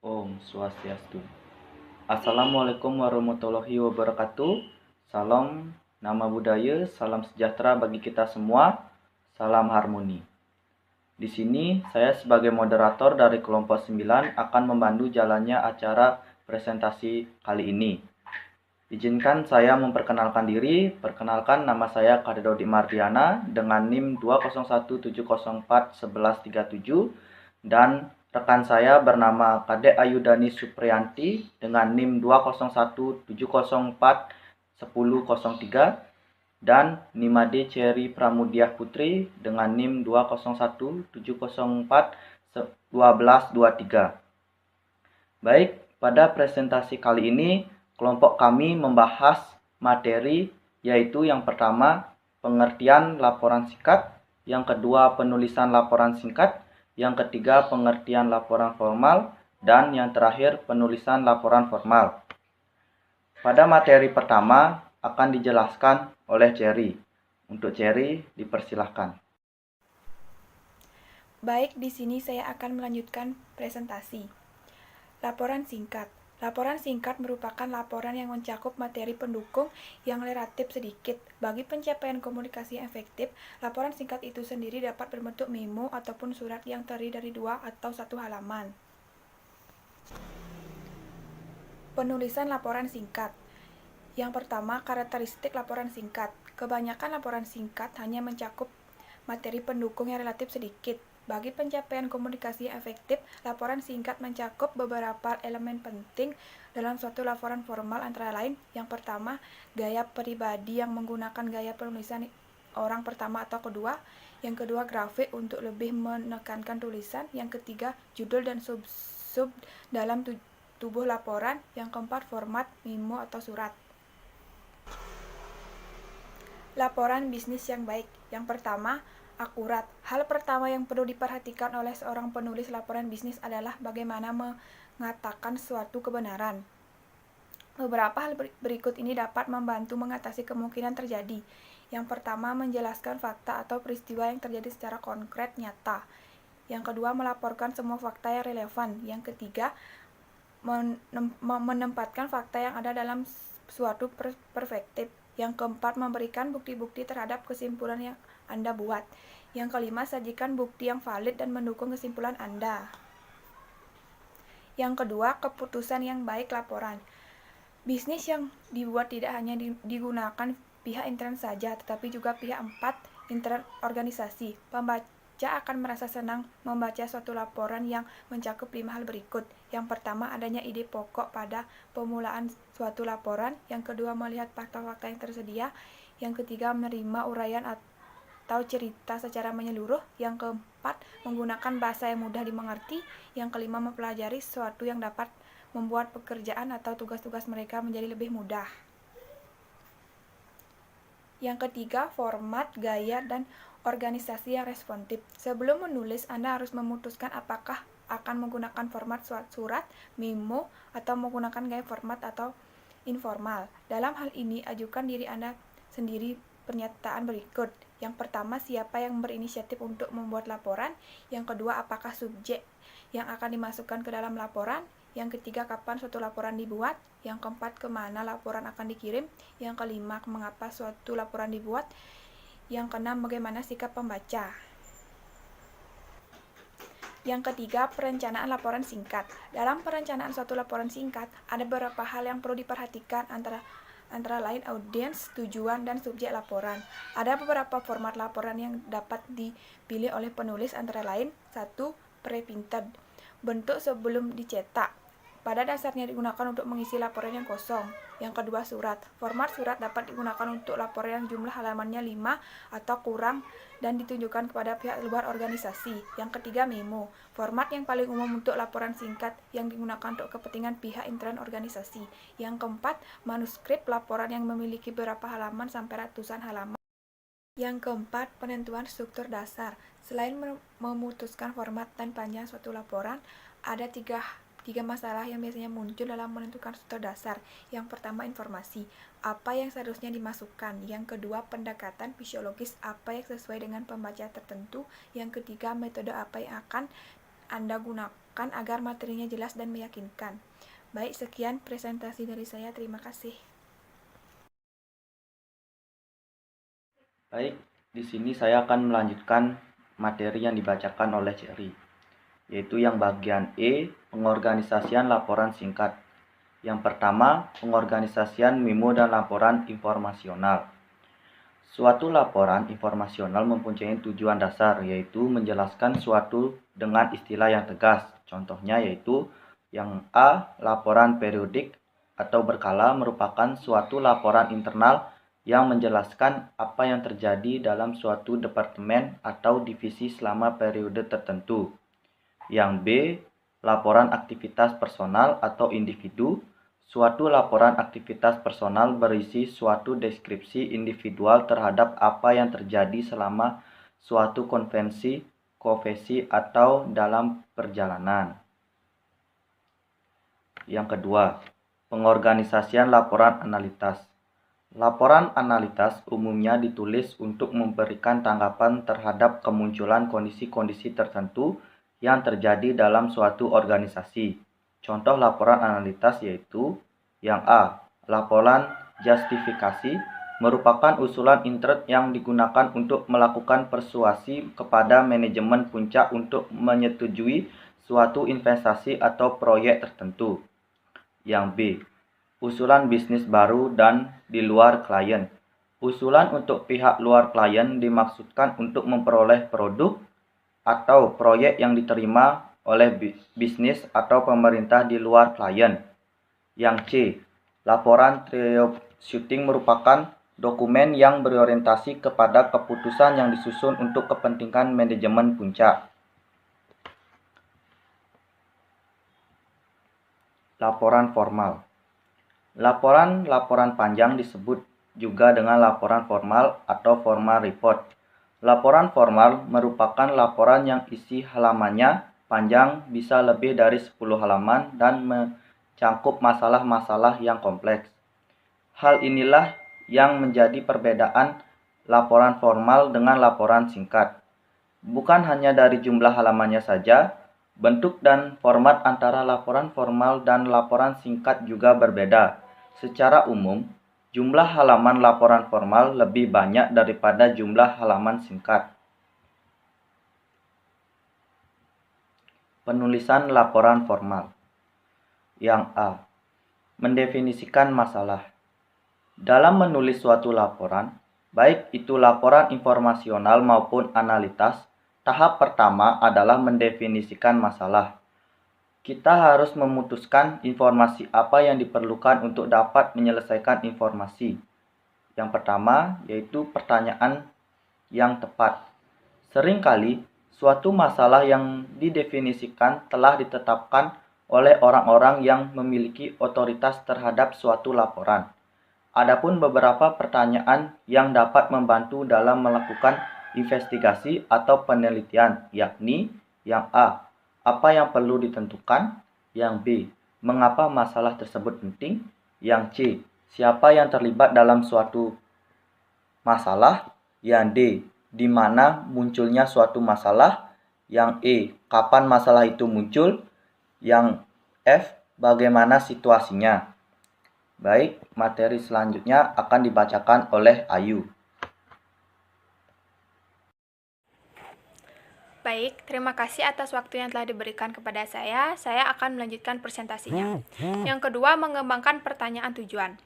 Om Swastiastu. Assalamualaikum warahmatullahi wabarakatuh. Salam nama budaya, salam sejahtera bagi kita semua. Salam harmoni. Di sini saya sebagai moderator dari kelompok 9 akan membantu jalannya acara presentasi kali ini. Izinkan saya memperkenalkan diri. Perkenalkan, nama saya Kadododi Mardiana dengan NIM 20170411137 dan rekan saya bernama Kadek Ayudani Supriyanti dengan NIM 20170411003 dan Nimade Cherry Pramudia Putri dengan NIM 20170411223. Baik, pada presentasi kali ini kelompok kami membahas materi yaitu yang pertama pengertian laporan singkat, yang kedua penulisan laporan singkat, yang ketiga pengertian laporan formal, dan yang terakhir penulisan laporan formal. Pada materi pertama akan dijelaskan oleh Cherry. Untuk Cherry dipersilahkan. Baik, di sini saya akan melanjutkan presentasi. Laporan singkat. Laporan singkat merupakan laporan yang mencakup materi pendukung yang relatif sedikit. Bagi pencapaian komunikasi yang efektif, laporan singkat itu sendiri dapat berbentuk memo ataupun surat yang terdiri dari 2 atau 1 halaman. Penulisan laporan singkat. Yang pertama, karakteristik laporan singkat. Kebanyakan laporan singkat hanya mencakup materi pendukung yang relatif sedikit. Bagi pencapaian komunikasi yang efektif, laporan singkat mencakup beberapa elemen penting dalam suatu laporan formal, antara lain yang pertama, gaya pribadi yang menggunakan gaya penulisan orang pertama atau kedua, yang kedua grafik untuk lebih menekankan tulisan, yang ketiga judul dan sub-sub dalam tubuh laporan, yang keempat format memo atau surat. Laporan bisnis yang baik. Yang pertama, akurat. Hal pertama yang perlu diperhatikan oleh seorang penulis laporan bisnis adalah bagaimana mengatakan suatu kebenaran. Beberapa hal berikut ini dapat membantu mengatasi kemungkinan terjadi. Yang pertama, menjelaskan fakta atau peristiwa yang terjadi secara konkret nyata. Yang kedua, melaporkan semua fakta yang relevan. Yang ketiga, menempatkan fakta yang ada dalam suatu perspektif. Yang keempat, memberikan bukti-bukti terhadap kesimpulan yang Anda buat. Yang kelima, sajikan bukti yang valid dan mendukung kesimpulan Anda. Yang kedua, keputusan yang baik laporan. Bisnis yang dibuat tidak hanya digunakan pihak intern saja, tetapi juga pihak 4 intern organisasi. Pembaca akan merasa senang membaca suatu laporan yang mencakup 5 hal berikut. Yang pertama, adanya ide pokok pada pemulaan suatu laporan. Yang kedua, melihat fakta-fakta yang tersedia. Yang ketiga, menerima uraian atau cerita secara menyeluruh. Yang keempat, menggunakan bahasa yang mudah dimengerti. Yang kelima, mempelajari sesuatu yang dapat membuat pekerjaan atau tugas-tugas mereka menjadi lebih mudah. Yang ketiga, format, gaya, dan organisasi yang responsif. Sebelum menulis, Anda harus memutuskan apakah akan menggunakan format surat, memo, atau menggunakan gaya format atau informal. Dalam hal ini, ajukan diri Anda sendiri pernyataan berikut. Yang pertama, siapa yang berinisiatif untuk membuat laporan? Yang kedua, apakah subjek yang akan dimasukkan ke dalam laporan? Yang ketiga, kapan suatu laporan dibuat? Yang keempat, kemana laporan akan dikirim? Yang kelima, mengapa suatu laporan dibuat? Yang keenam, bagaimana sikap pembaca? Yang ketiga, perencanaan laporan singkat. Dalam perencanaan suatu laporan singkat, ada beberapa hal yang perlu diperhatikan antara lain audiens, tujuan, dan subjek laporan. Ada beberapa format laporan yang dapat dipilih oleh penulis, antara lain 1. Pre-printed, bentuk sebelum dicetak. Pada dasarnya digunakan untuk mengisi laporan yang kosong. Yang kedua, surat. Format surat dapat digunakan untuk laporan yang jumlah halamannya 5 atau kurang dan ditunjukkan kepada pihak luar organisasi. Yang ketiga, memo. Format yang paling umum untuk laporan singkat yang digunakan untuk kepentingan pihak intern organisasi. Yang keempat, manuskrip laporan yang memiliki beberapa halaman sampai ratusan halaman. Yang keempat, penentuan struktur dasar. Selain memutuskan format dan panjang suatu laporan, ada tiga masalah yang biasanya muncul dalam menentukan struktur dasar. Yang pertama, informasi. Apa yang seharusnya dimasukkan. Yang kedua, pendekatan fisiologis. Apa yang sesuai dengan pembaca tertentu. Yang ketiga, metode apa yang akan Anda dikemukakan agar materinya jelas dan meyakinkan. Baik, sekian presentasi dari saya. Terima kasih. Baik, di sini saya akan melanjutkan materi yang dibacakan oleh Cherry, yaitu yang bagian E, pengorganisasian laporan singkat. Yang pertama, pengorganisasian memo dan laporan informasional. Suatu laporan informasional mempunyai tujuan dasar, yaitu menjelaskan suatu dengan istilah yang tegas. Contohnya yaitu yang A, laporan periodik atau berkala merupakan suatu laporan internal yang menjelaskan apa yang terjadi dalam suatu departemen atau divisi selama periode tertentu. Yang B, laporan aktivitas personal atau individu. Suatu laporan aktivitas personal berisi suatu deskripsi individual terhadap apa yang terjadi selama suatu konvensi, profesi, atau dalam perjalanan. Yang kedua, pengorganisasian laporan analitas. Laporan analitas umumnya ditulis untuk memberikan tanggapan terhadap kemunculan kondisi-kondisi tertentu yang terjadi dalam suatu organisasi. Contoh laporan analitas yaitu yang A, laporan justifikasi merupakan usulan intern yang digunakan untuk melakukan persuasi kepada manajemen puncak untuk menyetujui suatu investasi atau proyek tertentu. Yang B, usulan bisnis baru dan di luar klien. Usulan untuk pihak luar klien dimaksudkan untuk memperoleh produk atau proyek yang diterima oleh bisnis atau pemerintah di luar klien. Yang C, laporan troubleshooting merupakan dokumen yang berorientasi kepada keputusan yang disusun untuk kepentingan manajemen puncak. Laporan formal. Laporan panjang disebut juga dengan laporan formal atau formal report. Laporan formal merupakan laporan yang isi halamannya panjang bisa lebih dari 10 halaman dan mencangkup masalah-masalah yang kompleks. Hal inilah yang menjadi perbedaan laporan formal dengan laporan singkat. Bukan hanya dari jumlah halamannya saja, bentuk dan format antara laporan formal dan laporan singkat juga berbeda. Secara umum, jumlah halaman laporan formal lebih banyak daripada jumlah halaman singkat. Penulisan laporan formal. Yang A, mendefinisikan masalah. Dalam menulis suatu laporan, baik itu laporan informasional maupun analitas, tahap pertama adalah mendefinisikan masalah. Kita harus memutuskan informasi apa yang diperlukan untuk dapat menyelesaikan informasi. Yang pertama yaitu pertanyaan yang tepat. Seringkali suatu masalah yang didefinisikan telah ditetapkan oleh orang-orang yang memiliki otoritas terhadap suatu laporan. Adapun beberapa pertanyaan yang dapat membantu dalam melakukan investigasi atau penelitian, yakni yang A, apa yang perlu ditentukan? Yang B, mengapa masalah tersebut penting? Yang C, siapa yang terlibat dalam suatu masalah? Yang D, di mana munculnya suatu masalah? Yang E, kapan masalah itu muncul? Yang F, bagaimana situasinya? Baik, materi selanjutnya akan dibacakan oleh Ayu. Baik, terima kasih atas waktu yang telah diberikan kepada saya. Saya akan melanjutkan presentasinya. Yang kedua, mengembangkan pertanyaan tujuan.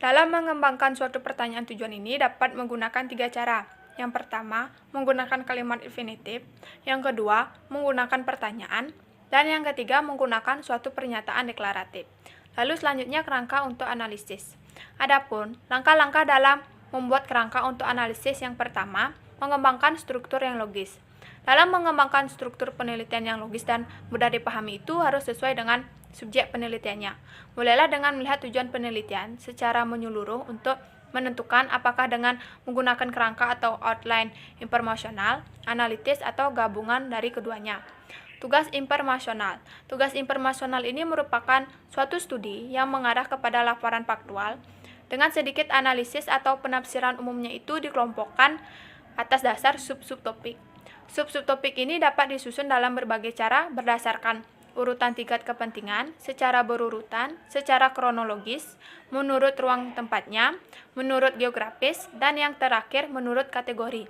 Dalam mengembangkan suatu pertanyaan tujuan ini dapat menggunakan 3 cara. Yang pertama, menggunakan kalimat infinitif. Yang kedua, menggunakan pertanyaan. Dan yang ketiga, menggunakan suatu pernyataan deklaratif. Lalu selanjutnya kerangka untuk analisis. Adapun langkah-langkah dalam membuat kerangka untuk analisis yang pertama, mengembangkan struktur yang logis. Dalam mengembangkan struktur penelitian yang logis dan mudah dipahami itu harus sesuai dengan subjek penelitiannya. Mulailah dengan melihat tujuan penelitian secara menyeluruh untuk menentukan apakah dengan menggunakan kerangka atau outline informasional, analitis, atau gabungan dari keduanya. Tugas informasional. Tugas informasional ini merupakan suatu studi yang mengarah kepada laporan faktual dengan sedikit analisis atau penafsiran umumnya itu dikelompokkan atas dasar sub-subtopik. Sub-subtopik ini dapat disusun dalam berbagai cara berdasarkan urutan tingkat kepentingan, secara berurutan, secara kronologis, menurut ruang tempatnya, menurut geografis, dan yang terakhir menurut kategori.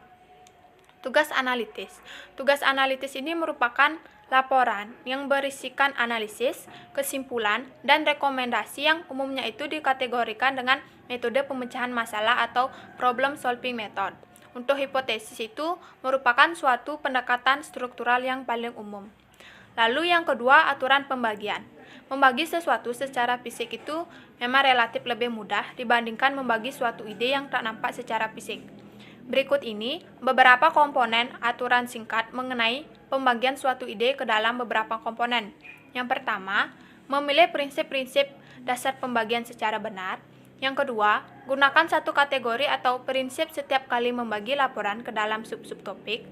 Tugas analitis. Tugas analitis ini merupakan laporan yang berisikan analisis, kesimpulan, dan rekomendasi yang umumnya itu dikategorikan dengan metode pemecahan masalah atau problem solving method. Untuk hipotesis itu merupakan suatu pendekatan struktural yang paling umum. Lalu yang kedua, aturan pembagian. Membagi sesuatu secara fisik itu memang relatif lebih mudah dibandingkan membagi suatu ide yang tak nampak secara fisik. Berikut ini beberapa komponen aturan singkat mengenai pembagian suatu ide ke dalam beberapa komponen. Yang pertama, memilih prinsip-prinsip dasar pembagian secara benar. Yang kedua, gunakan satu kategori atau prinsip setiap kali membagi laporan ke dalam sub-subtopik.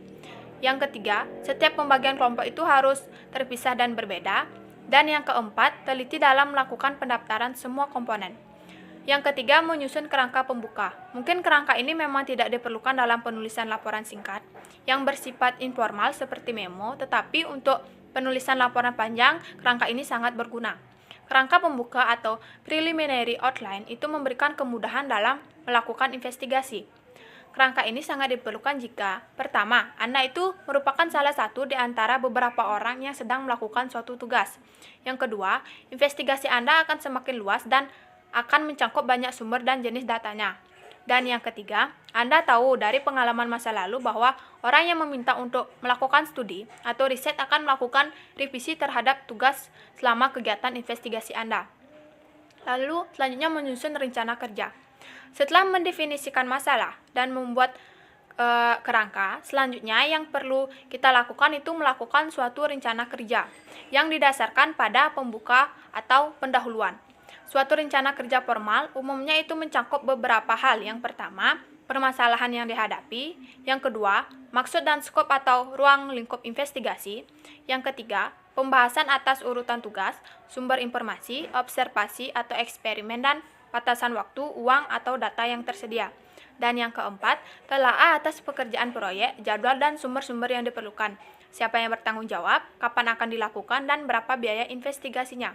Yang ketiga, setiap pembagian kelompok itu harus terpisah dan berbeda. Dan yang keempat, teliti dalam melakukan pendaftaran semua komponen. Yang ketiga, menyusun kerangka pembuka. Mungkin kerangka ini memang tidak diperlukan dalam penulisan laporan singkat yang bersifat informal seperti memo, tetapi untuk penulisan laporan panjang, kerangka ini sangat berguna. Kerangka pembuka atau preliminary outline itu memberikan kemudahan dalam melakukan investigasi. Kerangka ini sangat diperlukan jika, pertama, Anda itu merupakan salah satu di antara beberapa orang yang sedang melakukan suatu tugas. Yang kedua, investigasi Anda akan semakin luas dan akan mencakup banyak sumber dan jenis datanya. Dan yang ketiga, Anda tahu dari pengalaman masa lalu bahwa orang yang meminta untuk melakukan studi atau riset akan melakukan revisi terhadap tugas selama kegiatan investigasi Anda. Lalu, selanjutnya menyusun rencana kerja. Setelah mendefinisikan masalah dan membuat kerangka, selanjutnya yang perlu kita lakukan itu melakukan suatu rencana kerja yang didasarkan pada pembuka atau pendahuluan. Suatu rencana kerja formal umumnya itu mencakup beberapa hal. Yang pertama, permasalahan yang dihadapi. Yang kedua, maksud dan skop atau ruang lingkup investigasi. Yang ketiga, pembahasan atas urutan tugas, sumber informasi, observasi atau eksperimen, dan batasan waktu, uang, atau data yang tersedia. Dan yang keempat, telaah atas pekerjaan proyek, jadwal, dan sumber-sumber yang diperlukan. Siapa yang bertanggung jawab, kapan akan dilakukan, dan berapa biaya investigasinya.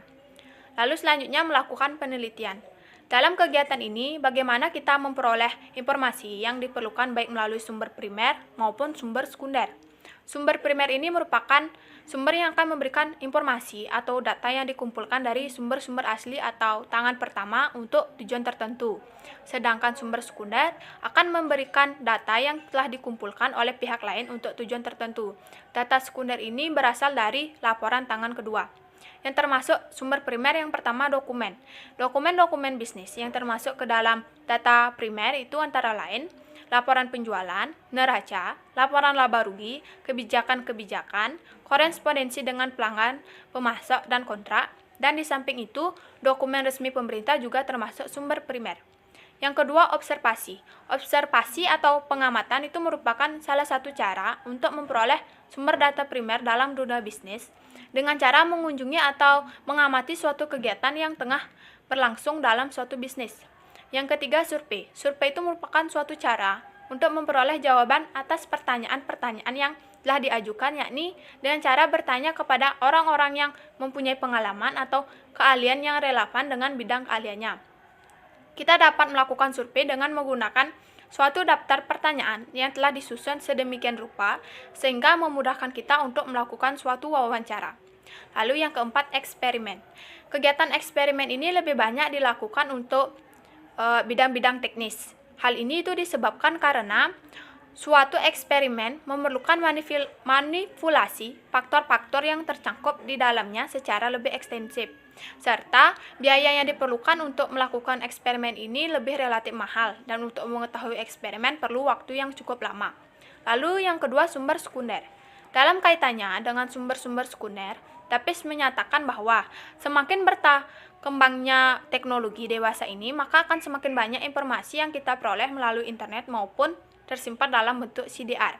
Lalu selanjutnya melakukan penelitian. Dalam kegiatan ini, bagaimana kita memperoleh informasi yang diperlukan baik melalui sumber primer maupun sumber sekunder. Sumber primer ini merupakan sumber yang akan memberikan informasi atau data yang dikumpulkan dari sumber-sumber asli atau tangan pertama untuk tujuan tertentu. Sedangkan sumber sekunder akan memberikan data yang telah dikumpulkan oleh pihak lain untuk tujuan tertentu. Data sekunder ini berasal dari laporan tangan kedua. Yang termasuk sumber primer yang pertama dokumen. Dokumen-dokumen bisnis yang termasuk ke dalam data primer itu antara lain laporan penjualan, neraca, laporan laba rugi, kebijakan-kebijakan, korespondensi dengan pelanggan, pemasok, dan kontrak, dan di samping itu, dokumen resmi pemerintah juga termasuk sumber primer. Yang kedua, observasi. Observasi atau pengamatan itu merupakan salah satu cara untuk memperoleh sumber data primer dalam dunia bisnis dengan cara mengunjungi atau mengamati suatu kegiatan yang tengah berlangsung dalam suatu bisnis. Yang ketiga, survei. Survei itu merupakan suatu cara untuk memperoleh jawaban atas pertanyaan-pertanyaan yang telah diajukan, yakni dengan cara bertanya kepada orang-orang yang mempunyai pengalaman atau keahlian yang relevan dengan bidang keahliannya. Kita dapat melakukan survei dengan menggunakan suatu daftar pertanyaan yang telah disusun sedemikian rupa sehingga memudahkan kita untuk melakukan suatu wawancara. Lalu yang keempat, eksperimen. Kegiatan eksperimen ini lebih banyak dilakukan untuk bidang-bidang teknis. Hal ini itu disebabkan karena suatu eksperimen memerlukan manipulasi faktor-faktor yang tercakup di dalamnya secara lebih ekstensif, serta biaya yang diperlukan untuk melakukan eksperimen ini lebih relatif mahal, dan untuk mengetahui eksperimen perlu waktu yang cukup lama. Lalu yang kedua, sumber sekunder. Dalam kaitannya dengan sumber-sumber sekunder, Davis menyatakan bahwa semakin berkembangnya teknologi dewasa ini, maka akan semakin banyak informasi yang kita peroleh melalui internet maupun tersimpan dalam bentuk CDR.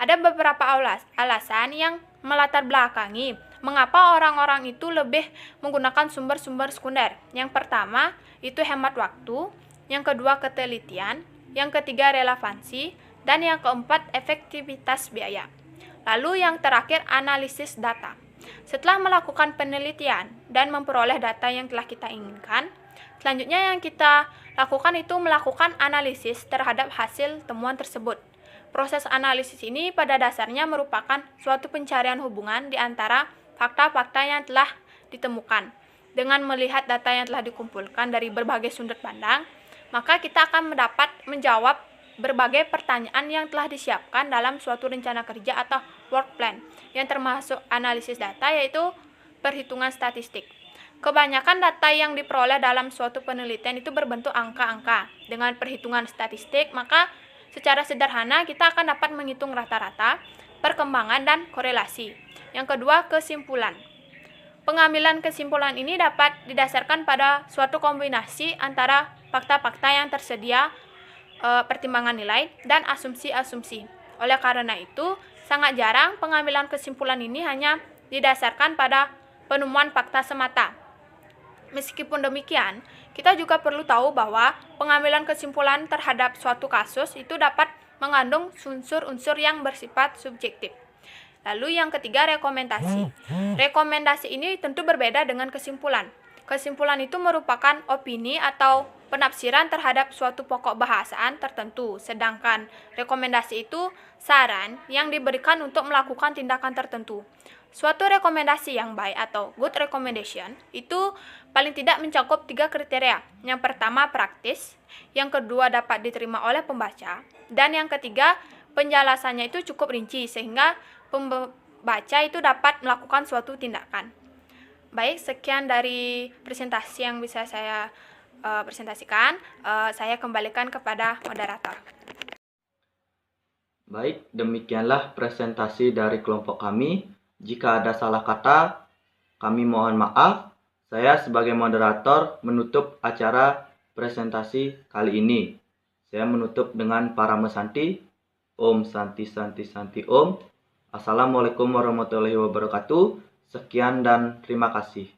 Ada beberapa alasan yang melatar belakangi mengapa orang-orang itu lebih menggunakan sumber-sumber sekunder. Yang pertama, itu hemat waktu, yang kedua ketelitian, yang ketiga relevansi, dan yang keempat efektivitas biaya. Lalu yang terakhir, analisis data. Setelah melakukan penelitian dan memperoleh data yang telah kita inginkan, selanjutnya yang kita lakukan itu melakukan analisis terhadap hasil temuan tersebut. Proses analisis ini pada dasarnya merupakan suatu pencarian hubungan di antara fakta-fakta yang telah ditemukan. Dengan melihat data yang telah dikumpulkan dari berbagai sudut pandang, maka kita akan menjawab berbagai pertanyaan yang telah disiapkan dalam suatu rencana kerja atau work plan, yang termasuk analisis data yaitu perhitungan statistik. Kebanyakan data yang diperoleh dalam suatu penelitian itu berbentuk angka-angka. Dengan perhitungan statistik, maka secara sederhana kita akan dapat menghitung rata-rata, perkembangan, dan korelasi. Yang kedua, kesimpulan. Pengambilan kesimpulan ini dapat didasarkan pada suatu kombinasi antara fakta-fakta yang tersedia, pertimbangan nilai, dan asumsi-asumsi. Oleh karena itu, sangat jarang pengambilan kesimpulan ini hanya didasarkan pada penemuan fakta semata. Meskipun demikian, kita juga perlu tahu bahwa pengambilan kesimpulan terhadap suatu kasus itu dapat mengandung unsur-unsur yang bersifat subjektif. Lalu yang ketiga, rekomendasi. Rekomendasi ini tentu berbeda dengan kesimpulan. Kesimpulan itu merupakan opini atau penafsiran terhadap suatu pokok bahasaan tertentu, sedangkan rekomendasi itu saran yang diberikan untuk melakukan tindakan tertentu. Suatu rekomendasi yang baik atau good recommendation itu paling tidak mencakup 3 kriteria. Yang pertama, praktis, yang kedua, dapat diterima oleh pembaca, dan yang ketiga, penjelasannya itu cukup rinci sehingga pembaca itu dapat melakukan suatu tindakan. Baik, sekian dari presentasi yang bisa saya presentasikan. Saya kembalikan kepada moderator. Baik, demikianlah presentasi dari kelompok kami. Jika ada salah kata, kami mohon maaf. Saya sebagai moderator menutup acara presentasi kali ini. Saya menutup dengan Parama Santi. Om Santi Santi Santi Om. Assalamualaikum warahmatullahi wabarakatuh. Sekian dan terima kasih.